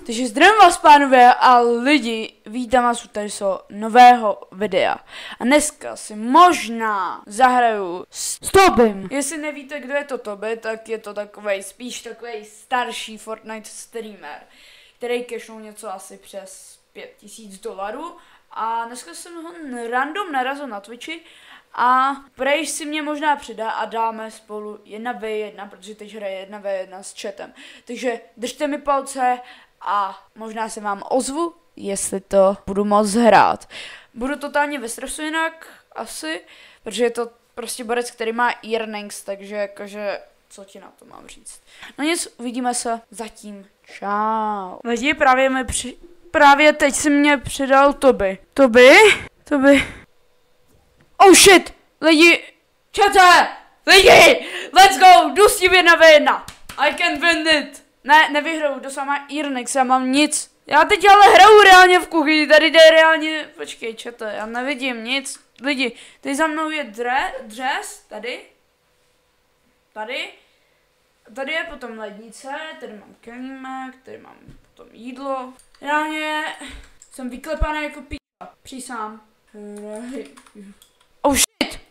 Takže zdravím vás, pánové a lidi, vítám vás u tady nového videa. A dneska si možná zahraju s Tobym. Jestli nevíte, kdo je to Toby, tak je to spíš takovej starší Fortnite streamer, který cashnul něco asi přes $5000. A dneska jsem ho random narazil na Twitchi a prej si mě možná přidá a dáme spolu 1v1, protože teď hraje 1v1 s chatem. Takže držte mi palce a možná se vám ozvu, jestli to budu moc hrát. Budu totálně ve stresu jinak, asi, protože je to prostě borec, který má earnings, takže jakože, co ti na to mám říct. No nic, uvidíme se zatím. Čau. Lidi, právě teď si mě přidal Toby. Toby. Oh shit! Lidi! Čete! Lidi! Let's go! Jdu s tím 1v1! I can win it! Ne, nevyhraju, to samá earnings, já mám nic. Já teď ale hraju reálně v kuchyni, tady jde reálně, počkej, čete, já nevidím nic. Lidi, tady za mnou je dřez, tady je potom lednice, tady mám kelímek, tady mám potom jídlo. Reálně jsem vyklepaný jako p***a, přísám. Oh shit,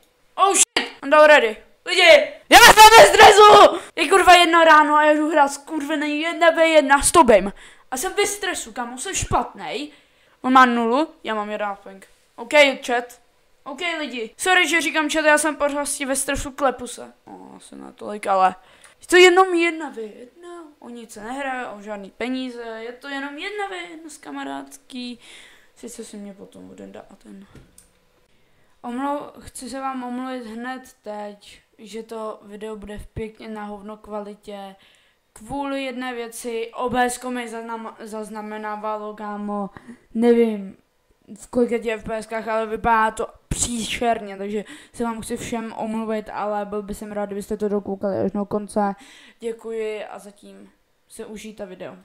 I'm ready. Lidi, já jsem ve stresu! Je kurva 1 ráno a já jdu hrát skurvený 1v1 s Tobym. A jsem ve stresu, kámo, jsem špatnej. On má 0, já mám 1 ping. OK, chat. OK, lidi. Sorry, že říkám chat, já jsem pořád ve stresu, klepu se. Asi na tolik, ale je to jenom 1v1. O nic se nehraje, o žádný peníze. Je to jenom 1v1 s kamarádský. Sice si mě potom bude dát ten. Chci se vám omluvit hned teď, že to video bude v pěkně na hovno kvalitě. Kvůli jedné věci, OBS mi zaznamenávalo, kámo, nevím v kolika těch FPSkách, ale vypadá to příšerně, takže se vám chci všem omluvit, ale byl bych rád, kdybyste to dokoukali až do konce. Děkuji a zatím se užijte video.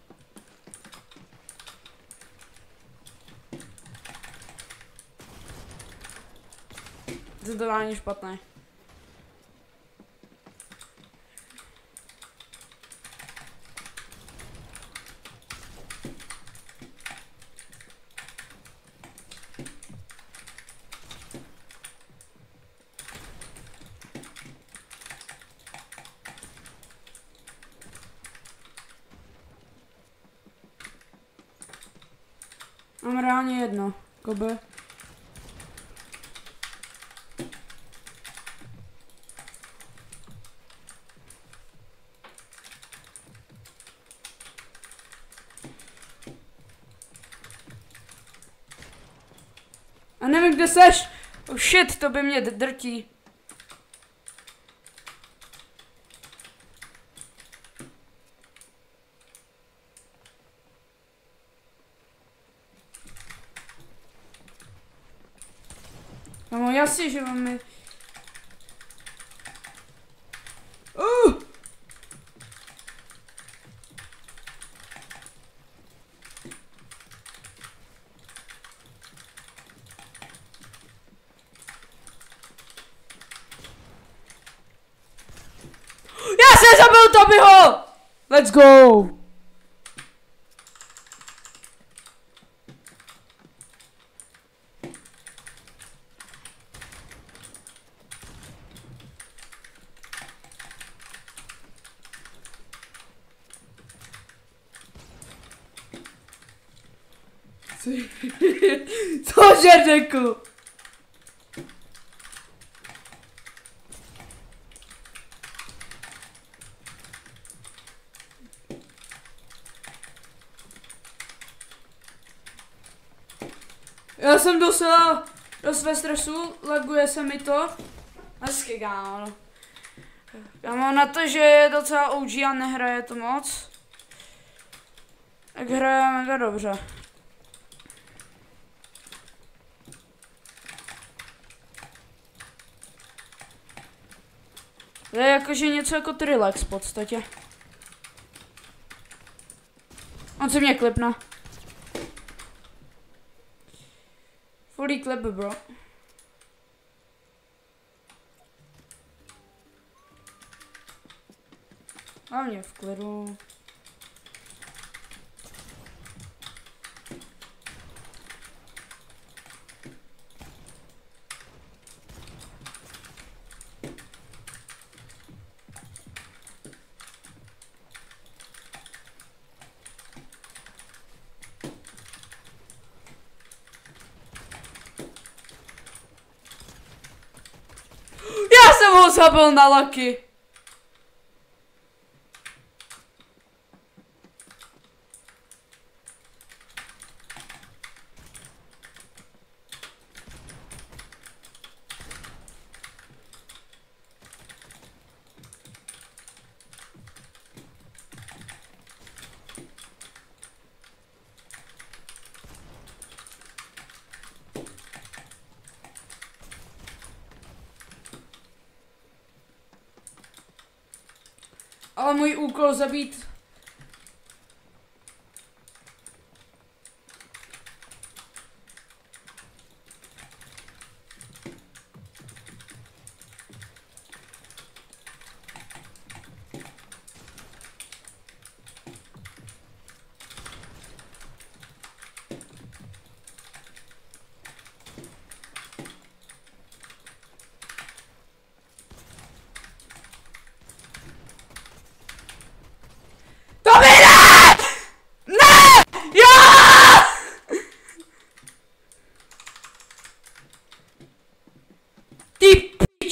Zadávání špatné. Mám reálně jedno, Kobe. A nevím, kde seš. Oh shit, to by mě drtí. No jasně, že máme... Já jsem zabil Tobyho! Let's go! Cože řekl? Já jsem dost ve stresu, laguje se mi to. Hezky, kámo. Já mám na to, že je docela OG a nehraje to moc. Tak hraje mega dobře. To je jakože něco jako Trilex v podstatě. On se mě klipne. Fully clip, bro. Hlavně v klidu. ho zabil na laky. Ale můj úkol zabít.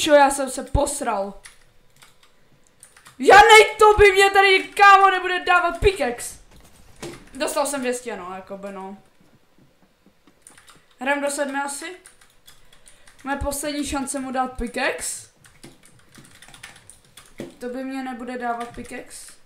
Já jsem se posral. Žádnej to by mě tady kámo nebude dávat pickaxe. Dostal jsem 200, no, jakoby no. Hrám do 7 asi. Moje poslední šance mu dát pickaxe. To by mě nebude dávat pickaxe.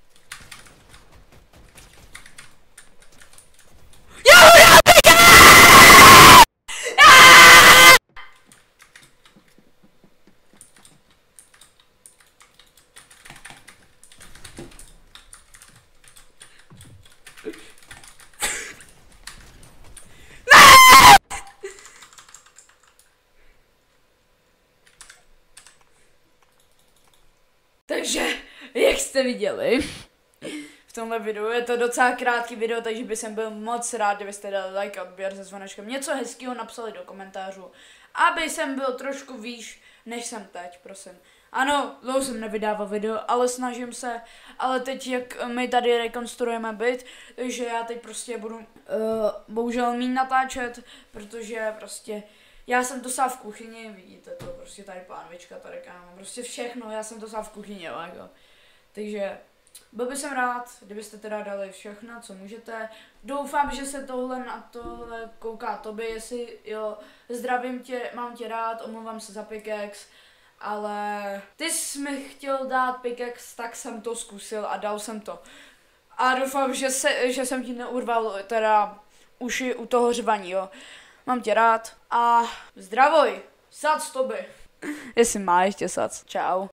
Takže, jak jste viděli, v tomhle videu je to docela krátký video, takže bych byl moc rád, kdybyste dali like, odběr se zvonečkem, něco hezkého napsali do komentářů, aby jsem byl trošku výš, než jsem teď, prosím. Ano, dlouho jsem nevydával video, ale snažím se, ale teď jak my tady rekonstruujeme byt, takže já teď prostě budu bohužel míň natáčet, protože prostě já jsem to sám v kuchyni, vidíte to, prostě tady pánvička, tady kámo, prostě všechno, já jsem to sám v kuchyni, jako. Takže byl bych jsem rád, kdybyste teda dali všechno, co můžete. Doufám, že se na tohle kouká tobě, jestli jo, zdravím tě, mám tě rád, omlouvám se za pickaxe, ale ty jsi mi chtěl dát pickaxe, tak jsem to zkusil a dal jsem to. A doufám, že jsem ti neurval teda uši u toho řvaní, jo. Mám tě rád a zdravoj, sac tobě. Jestli má ještě sac. Čau.